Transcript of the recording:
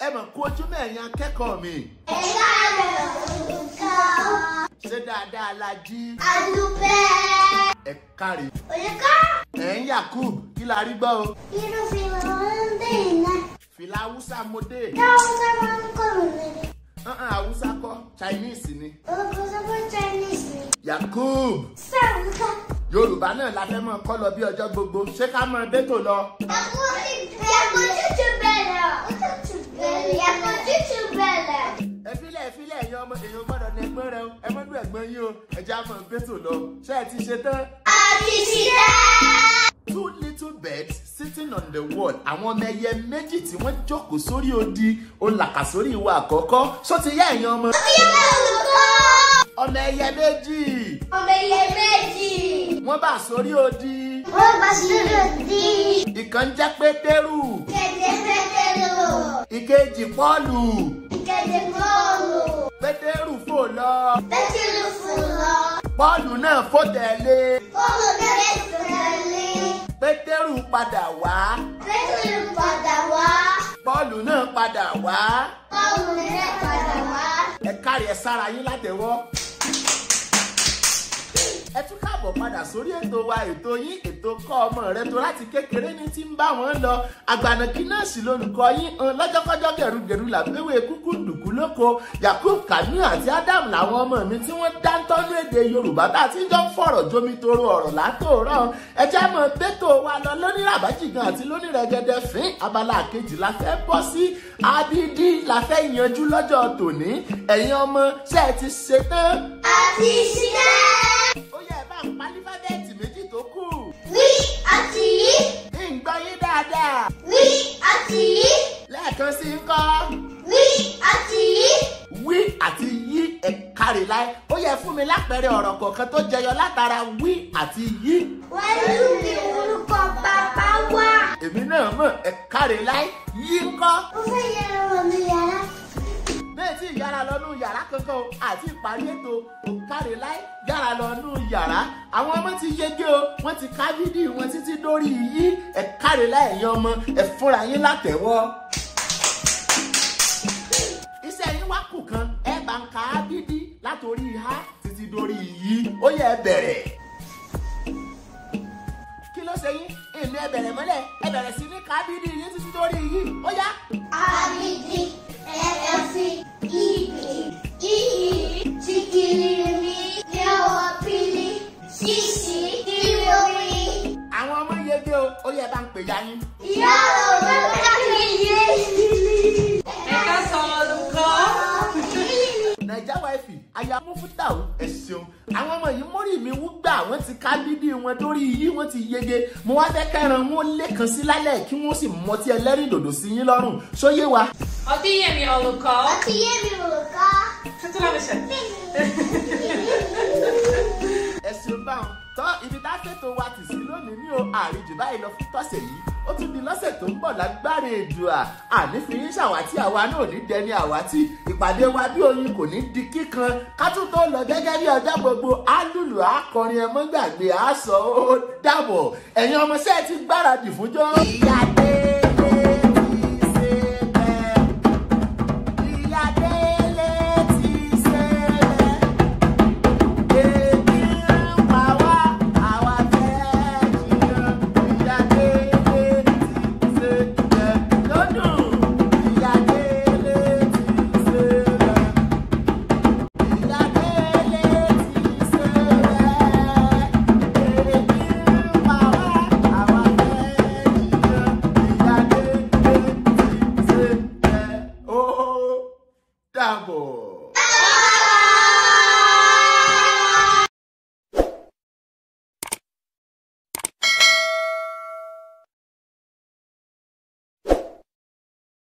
ẹ mọ̀ kú ojú mẹ́rin akẹ́kọ̀ọ́ mi. Ẹ káàárọ̀ olùkọ́. Ṣé dáadáa la jí? A dúpẹ́. Ẹ káre. Olùkọ́. Yakub kí la rí gbọ́ o? Irú fìlà wọn ń dé iná. Fìlà Hausa mo dé. Hausa máa ń kọ̀rọ̀ lẹ́nu. Hausa kọ́ Chinese ni. Olùkọ́ sọ fún Chinese ni. Yakub. Sir olùkọ́. Yorùbá náà la fẹ́ mọ̀ kọ́ lọ bí ọjọ́ gbogbo. Ṣé ká mọ̀ bẹ́tò lọ? Yàtọ̀ tútù bẹ̀rẹ̀. Yàtọ̀ tútù bẹ̀rẹ̀. Ẹ filẹ̀ ẹ̀yin ọmọ èèyàn gbọ́dọ̀ ní ẹgbẹ́ rẹ o. Ẹ mọ́dún ẹ̀gbọ́n yín o. Ẹ já mọ̀ bẹ́tò lọ. Ṣé ẹ ti ṣe tán? A ti ṣiṣẹ́. Two little birds sitting on the wall. Àwọn ọmọ ẹyẹ méjì tí wọ́n jókòó sórí odi olàkà sórí ìwà àkọ́kọ́. Ṣó ti yá ẹ̀yin ọmọ? Ó ti yẹ olùkọ́. Ọmọ ẹyẹ méjì. Ọmọ ẹyẹ méjì. Wọ́n bá sórí odi. Wọ́n bá sórí odi. Ìkan jẹ́ Pétérù. Kẹ̀kẹ́ Pétérù. Ìkejì Pọ́ọ̀lù. Ìkejì Pọ́ọ̀lù. Pétérù fò lọ. Pétérù fò lọ. Pọ́ọ̀lù náà fò tẹ̀lé. Pọ́ọ̀lù náà fò tẹ̀lé. Pétérù padà wá. Pétérù padà wá. Pọ́ọ̀lù náà padà wá. Pọ́ọ̀lù náà padà wá. Ẹ kárí ẹ sára yín látẹ̀wọ́. Ẹ tún káàbọ̀ padà sórí ètò wa ètò yín ètò kọ́ ọmọ rẹ tó láti kékeré ní tí ń bá wọn lọ àgbànàkí náà sì lólùkọ́ yín lọ́jọ́kọ́jọ́ gẹ̀rúgẹ̀rú làbẹ́wé kúkú dùkú lóko Yakub Kamiu àti Adam làwọn ọmọ mi tí wọ́n dáńtọ́ ní èdè Yorùbá tá a ti ń jọ ń fọ̀rọ̀ jomi toro ọ̀rọ̀ látòórọ̀ ẹ já mọ̀ bẹ́tò wa lọ lóní ràbájìgàn àti lóní rẹ̀gẹ̀dẹ̀ fín abala kejì la fẹ́ bọ́ sí abidi la fẹ́ yanjú lọ́jọ́ tòní ẹ̀yin ọmọ ṣé ẹ ti ṣe tán? A ti ṣiṣẹ́. Pálífábẹ́ẹ̀tì méjì tó kù. Wí àti yí. ń gbọ́ yín dáadáa. Wí àti yí. Lẹ́ẹ̀kan sí ń kọ́. Wí àti yí. Wí àti yí ẹ káre láé. Ó yẹ fún mi lápẹẹrẹ ọ̀rọ̀ kọ̀ọ̀kan tó jẹyọ látara wí àti yí. Wẹ́lú ni orúkọ bàbá wa. Èmi náà mọ̀ ẹ káre láé. Yí ń kọ́. Ó fẹ́ yẹra wọ̀ ní yàrá. Bẹ́ẹ̀ tí ìyára lọ nú yàrá kankan o àti ìparí ètò òkàrè láì yára lọ nú yàrá àwọn ọmọ ti yege o wọ́n ti ká bídì wọn títí dórí yí ẹ káre láì ẹ̀yin ọmọ ẹ fúnra yín látẹ̀wọ́. Iṣẹ́ yín wá kù kan ẹ bá ń ká bídì látòrí ha títí dórí yí ó yẹ ẹ bẹ̀rẹ̀. Kí ló ṣe yín? Èmi ẹ bẹ̀rẹ̀ mọ́lẹ̀ ẹ bẹ̀rẹ̀ sí ní ká bídì yín títí dórí yí ó yá. Abidi, ẹ̀fí, ìbí, ìyí, tìkìrìrì, yẹ̀wọ̀ pìlì, ṣíṣí, ìròrí. Àwọn ọmọ yege o, ó yẹ bá ń pè ya yín. Ìyá òwe káfí yé ìlú. Ẹ̀ka sọ̀rọ̀ olùkọ́. Naija Wifi, aya Mufutau, ẹ ṣeun. Àwọn ọmọ yìí mórí mi wú gbà, wọ́n ti ká bíbí wọn dórí yí, wọ́n ti yege. Mo wá fẹ́ kẹ́ran wọn lẹ́kan sí lálẹ́ kí wọ́n sì mọtí ẹlẹ́rìndòdò sí yín lọ́rùn. Ṣóyé wa? Ọdún yẹmi olùkọ́. Ọtí yé mi olùkọ́. Tuntun lábẹ́ ṣe. Ẹ ṣeun báwọn. Tọ́ ibi tá a ṣètò wa tì sí lónìí ní o àríjù báyìí lọ fún tọ̀sẹ̀ yìí. Ó tún di lọ́sẹ̀ tó ń bọ̀ lágbára Èdùà. Ànífi yín ṣàwátì àwa náà ní dẹni àwátì. Ìpàdé wa bí oyin kò ní di kíkan. Ká tún tó lọ gẹ́gẹ́ bí ọjọ́ gbogbo. Álùlù akọrin ẹ mọ́ gbàgbé àásọ ó dàbọ̀. Ẹ̀yin ọmọọṣẹ́ ti gbáradì fúnjọ́. Ìyá